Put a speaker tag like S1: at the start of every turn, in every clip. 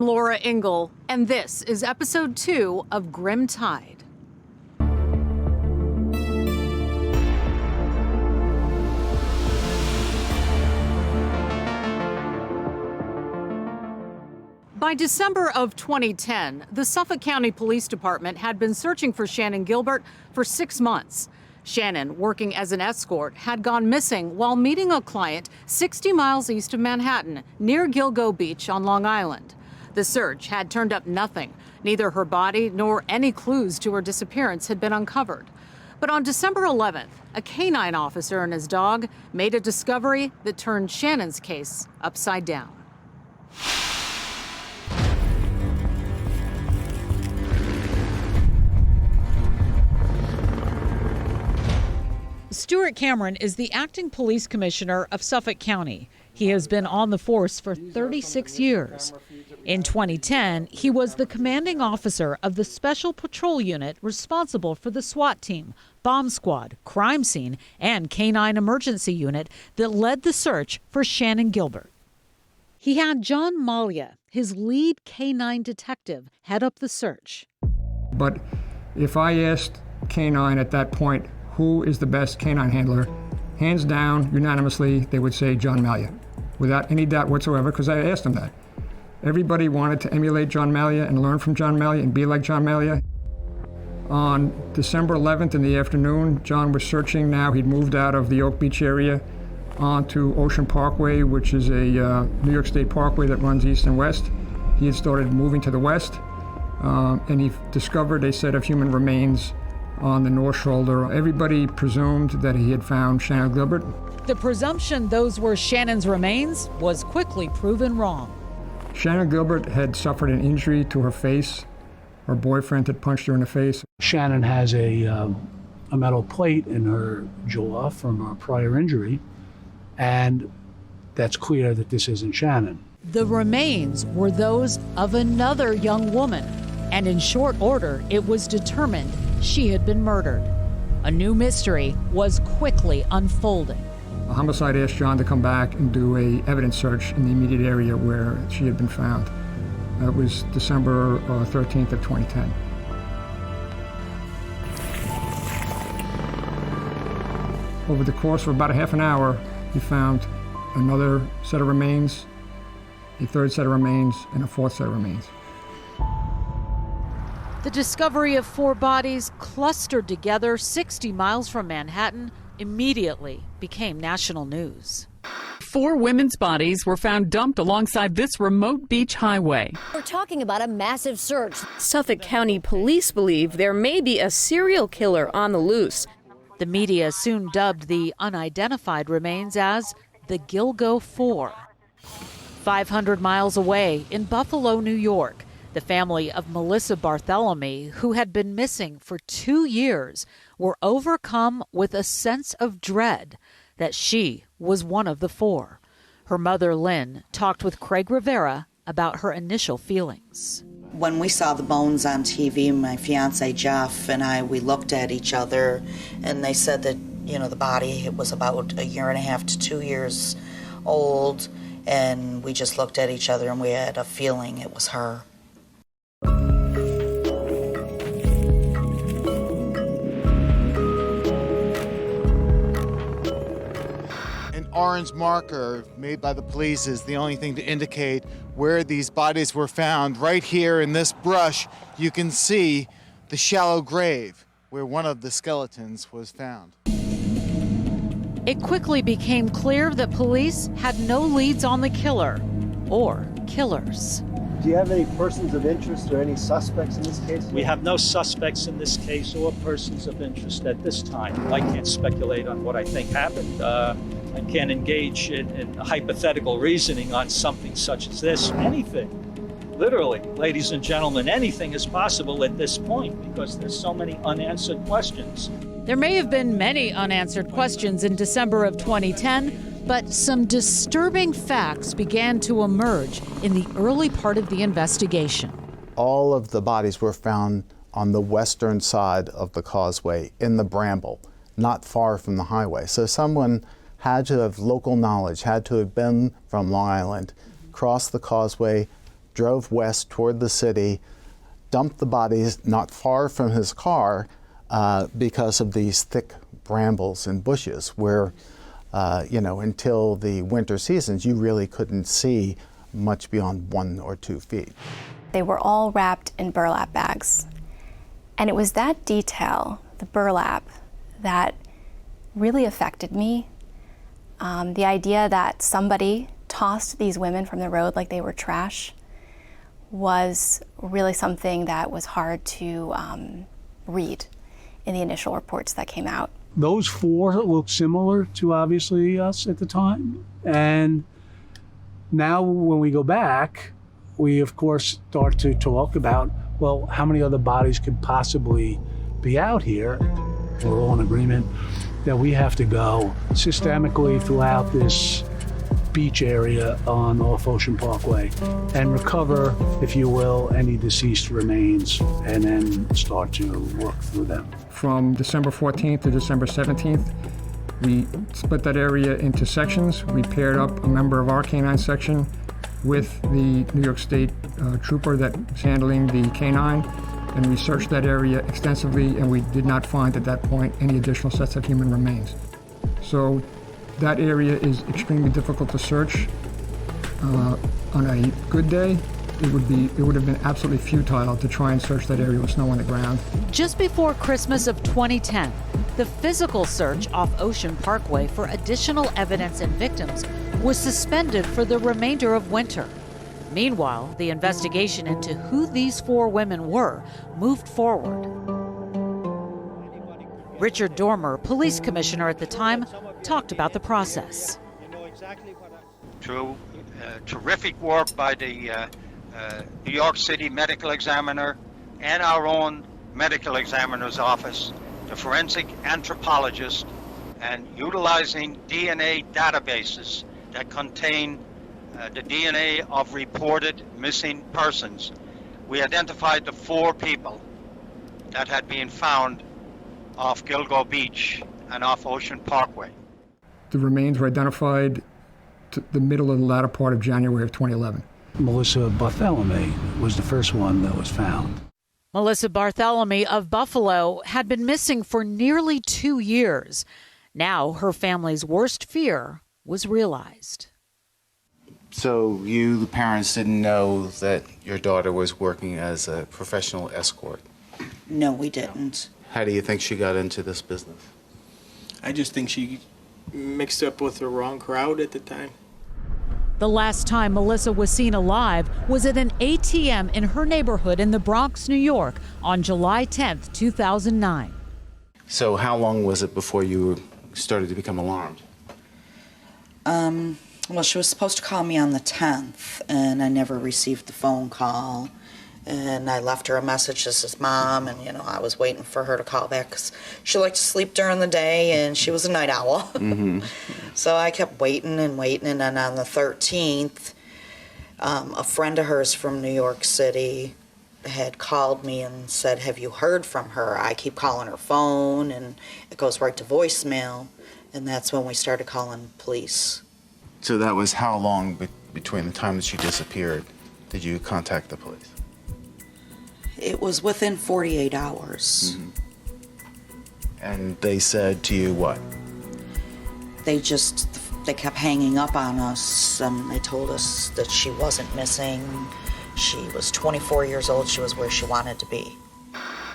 S1: Laura Ingle, and this is episode 2 of Grim Tide. By December of 2010, the Suffolk County Police Department had been searching for Shannan Gilbert for 6 months. Shannan, working as an escort, had gone missing while meeting a client 60 miles east of Manhattan, near Gilgo Beach on Long Island. The search had turned up nothing. Neither her body nor any clues to her disappearance had been uncovered. But on December 11th, a canine officer and his dog made a discovery that turned Shannan's case upside down. Stuart Cameron is the acting police commissioner of Suffolk County. He has been on the force for 36 years. In 2010, he was the commanding officer of the Special Patrol Unit responsible for the SWAT team, bomb squad, crime scene, and canine emergency unit that led the search for Shannan Gilbert. He had John Malia, his lead canine detective, head up the search.
S2: But if I asked canine at that point, who is the best canine handler, hands down, unanimously, they would say John Malia, without any doubt whatsoever, because I asked them that. Everybody wanted to emulate John Malia and learn from John Malia and be like John Malia. On December 11th in the afternoon, John was searching now. He'd moved out of the Oak Beach area onto Ocean Parkway, which is a New York State parkway that runs east and west. He had started moving to the west, and he discovered a set of human remains on the north shoulder. Everybody presumed that he had found Shannan Gilbert.
S1: The presumption those were Shannan's remains was quickly proven wrong.
S2: Shannan Gilbert had suffered an injury to her face. Her boyfriend had punched her in the face.
S3: Shannan has a metal plate in her jaw from a prior injury, and that's clear that this isn't Shannan.
S1: The remains were those of another young woman, and in short order, it was determined she had been murdered. A new mystery was quickly unfolding.
S2: A homicide asked John to come back and do a evidence search in the immediate area where she had been found. It was December 13th of 2010. Over the course of about a half an hour, he found another set of remains, a third set of remains, and a fourth set of remains.
S1: The discovery of 4 bodies clustered together 60 miles from Manhattan immediately became national news.
S4: 4 women's bodies were found dumped alongside this remote beach highway.
S5: We're talking about a massive search.
S6: Suffolk County police believe there may be a serial killer on the loose.
S1: The media soon dubbed the unidentified remains as the Gilgo 4. 500 miles away in Buffalo, New York, the family of Melissa Bartholomew, who had been missing for 2 years, were overcome with a sense of dread that she was one of the 4. Her mother, Lynn, talked with Craig Rivera about her initial feelings.
S7: When we saw the bones on TV, my fiance Jeff and I, we looked at each other, and they said that, the body was about 1.5 to 2 years old, and we just looked at each other and we had a feeling it was her.
S8: Orange marker made by the police is the only thing to indicate where these bodies were found. Right here in this brush, you can see the shallow grave where one of the skeletons was found.
S1: It quickly became clear that police had no leads on the killer or killers.
S9: Do you have any persons of interest or any suspects in this case?
S3: We have no suspects in this case or persons of interest at this time. I can't speculate on what I think happened. I can't engage in hypothetical reasoning on something such as this. Anything, literally, ladies and gentlemen, anything is possible at this point because there's so many unanswered questions.
S1: There may have been many unanswered questions in December of 2010, but some disturbing facts began to emerge in the early part of the investigation.
S10: All of the bodies were found on the western side of the causeway in the bramble, not far from the highway. So someone had to have local knowledge, had to have been from Long Island, crossed the causeway, drove west toward the city, dumped the bodies not far from his car because of these thick brambles and bushes where, until the winter seasons, you really couldn't see much beyond 1 or 2 feet.
S11: They were all wrapped in burlap bags. And it was that detail, the burlap, that really affected me. The idea that somebody tossed these women from the road like they were trash was really something that was hard to read in the initial reports that came out.
S12: Those 4 looked similar to obviously us at the time. And now when we go back, we of course start to talk about, well, how many other bodies could possibly be out here? We're all in agreement that we have to go systemically throughout this beach area on Off Ocean Parkway and recover, if you will, any deceased remains and then start to work through them.
S2: From December 14th to December 17th, we split that area into sections. We paired up a member of our canine section with the New York State trooper that's handling the canine, and we searched that area extensively, and we did not find at that point any additional sets of human remains. So that area is extremely difficult to search. On a good day, it would have been absolutely futile to try and search that area with snow on the ground.
S1: Just before Christmas of 2010, the physical search off Ocean Parkway for additional evidence and victims was suspended for the remainder of winter. Meanwhile, the investigation into who these 4 women were moved forward. Richard Dormer, police commissioner at the time, talked about the process.
S13: Through terrific work by the New York City medical examiner and our own medical examiner's office, the forensic anthropologist, and utilizing DNA databases that contain the DNA of reported missing persons, we identified the 4 people that had been found off Gilgo Beach and off Ocean Parkway.
S2: The remains were identified to the middle of the latter part of January of 2011.
S12: Melissa Bartholomew was the first one that was found.
S1: Melissa Bartholomew of Buffalo had been missing for nearly 2 years. Now her family's worst fear was realized.
S14: So you, the parents, didn't know that your daughter was working as a professional escort?
S7: No, we didn't.
S14: How do you think she got into this business?
S15: I just think she mixed up with the wrong crowd at the time.
S1: The last time Melissa was seen alive was at an ATM in her neighborhood in the Bronx, New York on July 10th, 2009.
S14: So how long was it before you started to become alarmed?
S7: Well, she was supposed to call me on the 10th, and I never received the phone call. And I left her a message, this is Mom, and, I was waiting for her to call back because she liked to sleep during the day, and she was a night owl. Mm-hmm. So I kept waiting, and then on the 13th, a friend of hers from New York City had called me and said, have you heard from her? I keep calling her phone, and it goes right to voicemail, and that's when we started calling police.
S14: So that was how long between the time that she disappeared did you contact the police?
S7: It was within 48 hours.
S14: Mm-hmm. And they said to you what?
S7: They kept hanging up on us. They told us that she wasn't missing. She was 24 years old. She was where she wanted to be.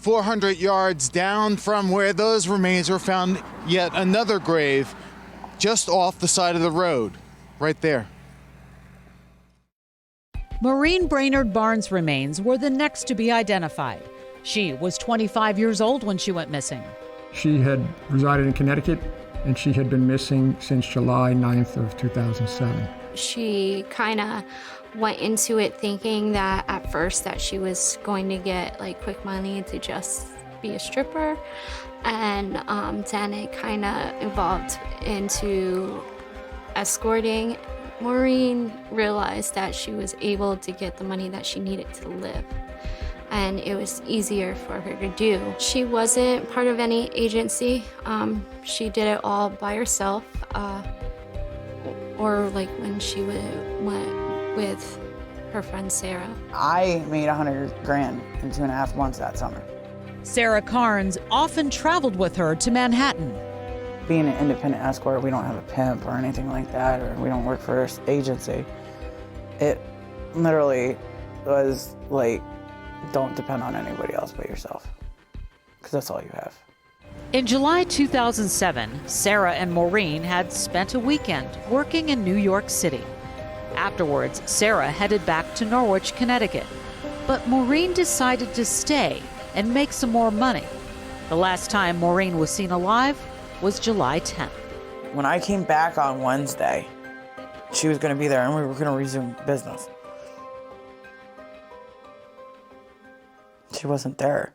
S8: 400 yards down from where those remains were found, yet another grave just off the side of the road, right there.
S1: Maureen Brainerd Barnes' remains were the next to be identified. She was 25 years old when she went missing.
S2: She had resided in Connecticut, and she had been missing since July 9th of 2007.
S16: She kind of went into it thinking that at first that she was going to get quick money to just be a stripper, and then it kind of evolved into escorting. Maureen realized that she was able to get the money that she needed to live, and it was easier for her to do. She wasn't part of any agency. She did it all by herself, or when she went with her friend Sarah.
S17: I made $100 grand in 2.5 months that summer.
S1: Sarah Carnes often traveled with her to Manhattan.
S17: Being an independent escort, we don't have a pimp or anything like that, or we don't work for an agency. It literally was like, don't depend on anybody else but yourself, because that's all you have.
S1: In July 2007, Sarah and Maureen had spent a weekend working in New York City. Afterwards, Sarah headed back to Norwich, Connecticut. But Maureen decided to stay and make some more money. The last time Maureen was seen alive was July 10th.
S17: When I came back on Wednesday, she was going to be there and we were going to resume business. She wasn't there.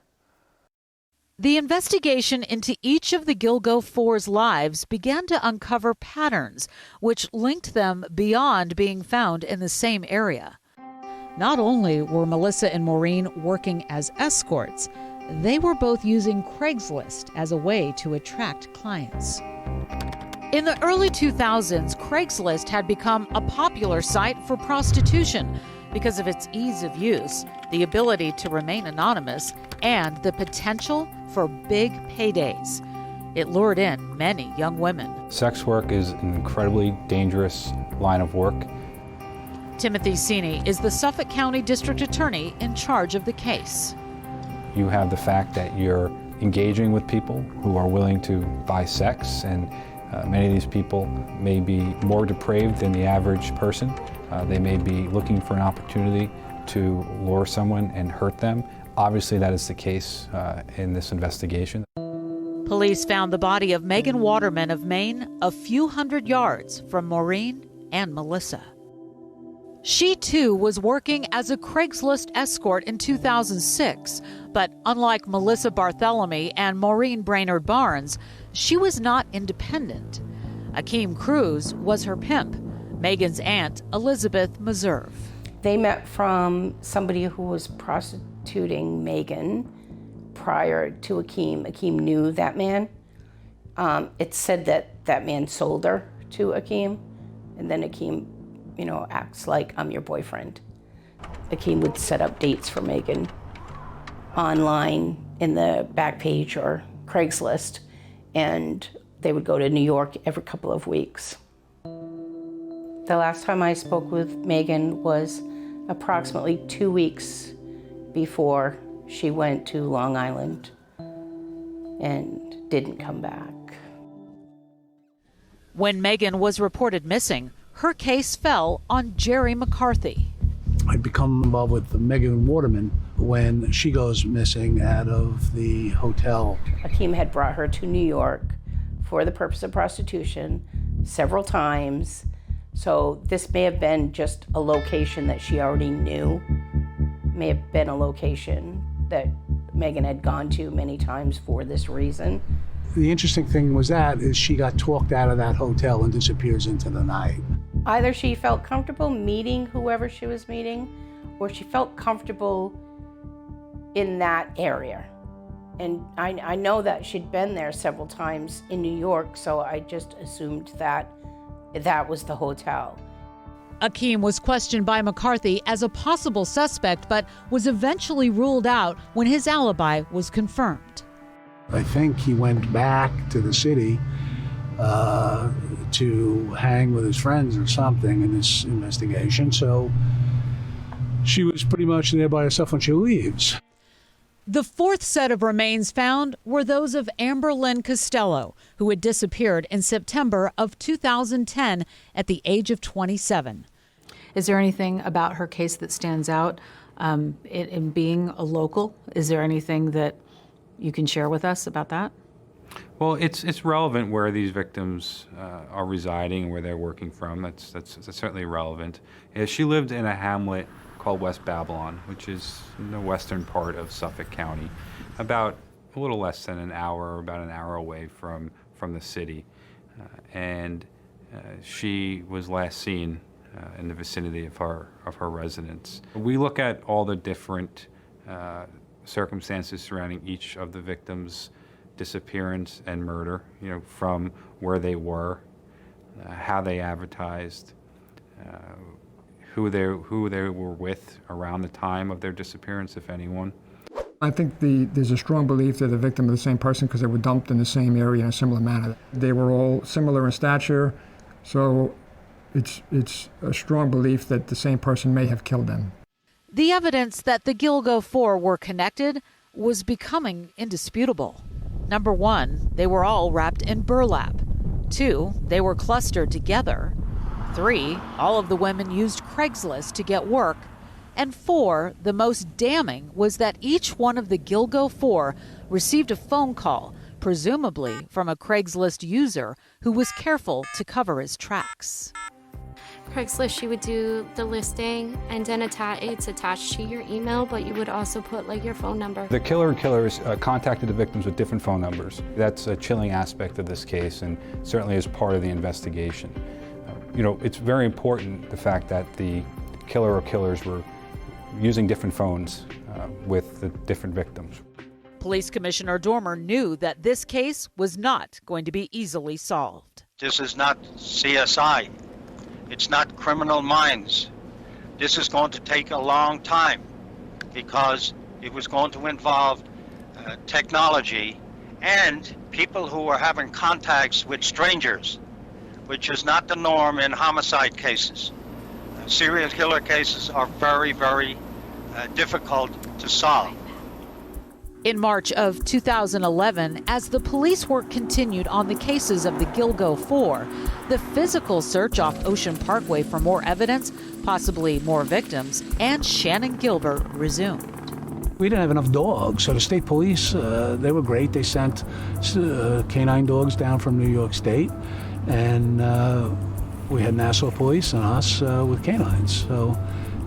S1: The investigation into each of the Gilgo Four's lives began to uncover patterns which linked them beyond being found in the same area. Not only were Melissa and Maureen working as escorts, they were both using Craigslist as a way to attract clients. In the early 2000s, Craigslist had become a popular site for prostitution because of its ease of use, the ability to remain anonymous, and the potential for big paydays. It lured in many young women.
S18: Sex work is an incredibly dangerous line of work.
S1: Timothy Sini is the Suffolk County District Attorney in charge of the case.
S18: You have the fact that you're engaging with people who are willing to buy sex, and many of these people may be more depraved than the average person. They may be looking for an opportunity to lure someone and hurt them. Obviously, that is the case in this investigation.
S1: Police found the body of Megan Waterman of Maine a few hundred yards from Maureen and Melissa. She too was working as a Craigslist escort in 2006, but unlike Melissa Bartholomew and Maureen Brainerd Barnes, she was not independent. Akeem Cruz was her pimp, Megan's aunt, Elizabeth Meserve.
S19: They met from somebody who was prostituting Megan prior to Akeem. Akeem knew that man. It said that that man sold her to Akeem, and then Akeem, acts like, I'm your boyfriend. Akeem would set up dates for Megan online in the Backpage or Craigslist, and they would go to New York every couple of weeks. The last time I spoke with Megan was approximately 2 weeks before she went to Long Island and didn't come back.
S1: When Megan was reported missing, her case fell on Jerry McCarthy.
S12: I'd become involved with Megan Waterman when she goes missing out of the hotel.
S19: Akeem had brought her to New York for the purpose of prostitution several times. So this may have been just a location that she already knew, may have been a location that Megan had gone to many times for this reason.
S12: The interesting thing was is she got talked out of that hotel and disappears into the night.
S19: Either she felt comfortable meeting whoever she was meeting, or she felt comfortable in that area. And I know that she'd been there several times in New York, so I just assumed that that was the hotel.
S1: Akeem was questioned by McCarthy as a possible suspect, but was eventually ruled out when his alibi was confirmed.
S12: I think he went back to the city to hang with his friends or something in this investigation, so she was pretty much there by herself when she leaves.
S1: The fourth set of remains found were those of Amber Lynn Costello, who had disappeared in September of 2010 at the age of 27. Is there anything about her case that stands out in being a local? Is there anything that you can share with us about that?
S18: Well, it's relevant where these victims are residing and where they're working from. That's certainly relevant. She lived in a hamlet called West Babylon, which is in the western part of Suffolk County, about a little less than an hour, about an hour away from the city. And she was last seen in the vicinity of her residence. We look at all the different circumstances surrounding each of the victims' disappearance and murder, from where they were, how they advertised, who they were with around the time of their disappearance, if anyone.
S2: I think there's a strong belief they're the victim of the same person because they were dumped in the same area in a similar manner. They were all similar in stature, so it's a strong belief that the same person may have killed them.
S1: The evidence that the Gilgo Four were connected was becoming indisputable. Number one, they were all wrapped in burlap. 2, they were clustered together. 3, all of the women used Craigslist to get work. And 4, the most damning was that each one of the Gilgo Four received a phone call, presumably from a Craigslist user who was careful to cover his tracks.
S16: Craigslist, you would do the listing and then it's attached to your email, but you would also put like your phone number.
S20: The killer and killers contacted the victims with different phone numbers. That's a chilling aspect of this case and certainly is part of the investigation. It's very important, the fact that the killer or killers were using different phones with the different victims.
S1: Police Commissioner Dormer knew that this case was not going to be easily solved.
S13: This is not CSI. It's not Criminal Minds. This is going to take a long time because it was going to involve technology and people who are having contacts with strangers, which is not the norm in homicide cases. Serial killer cases are very, very difficult to solve.
S1: In March of 2011, as the police work continued on the cases of the Gilgo Four, the physical search off Ocean Parkway for more evidence, possibly more victims, and Shannan Gilbert resumed.
S12: We didn't have enough dogs, so the state police, they were great. They sent canine dogs down from New York State, and we had Nassau Police and us with canines. So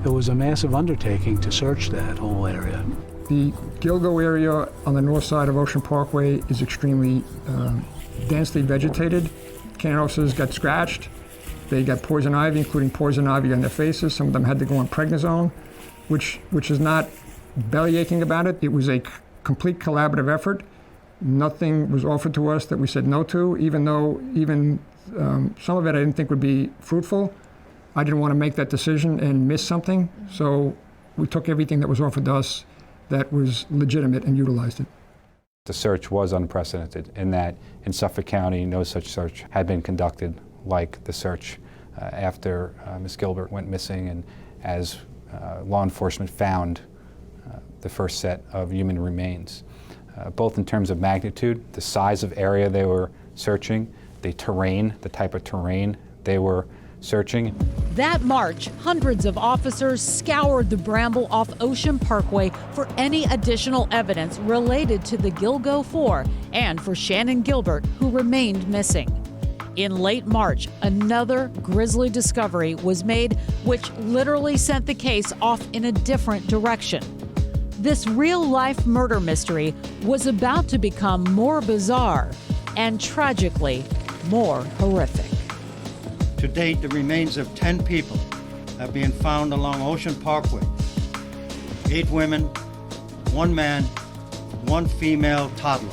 S12: it was a massive undertaking to search that whole area.
S2: The Gilgo area on the north side of Ocean Parkway is extremely densely vegetated. Canine officers got scratched. They got poison ivy, including poison ivy on their faces. Some of them had to go on prednisone, which is not bellyaching about it. It was a complete collaborative effort. Nothing was offered to us that we said no to, even though some of it I didn't think would be fruitful. I didn't want to make that decision and miss something, so we took everything that was offered to us that was legitimate and utilized it.
S20: The search was unprecedented in that in Suffolk County, no such search had been conducted like the search after Ms. Gilbert went missing and as law enforcement found the first set of human remains, both in terms of magnitude, the size of area they were searching, the terrain, the type of terrain they were searching.
S1: That March, hundreds of officers scoured the bramble off Ocean Parkway for any additional evidence related to the Gilgo Four and for Shannan Gilbert, who remained missing. In late March, another grisly discovery was made, which literally sent the case off in a different direction. This real-life murder mystery was about to become more bizarre and tragically more horrific.
S21: To date, the remains of 10 people have been found along Ocean Parkway. 8 women, 1 man, 1 female toddler.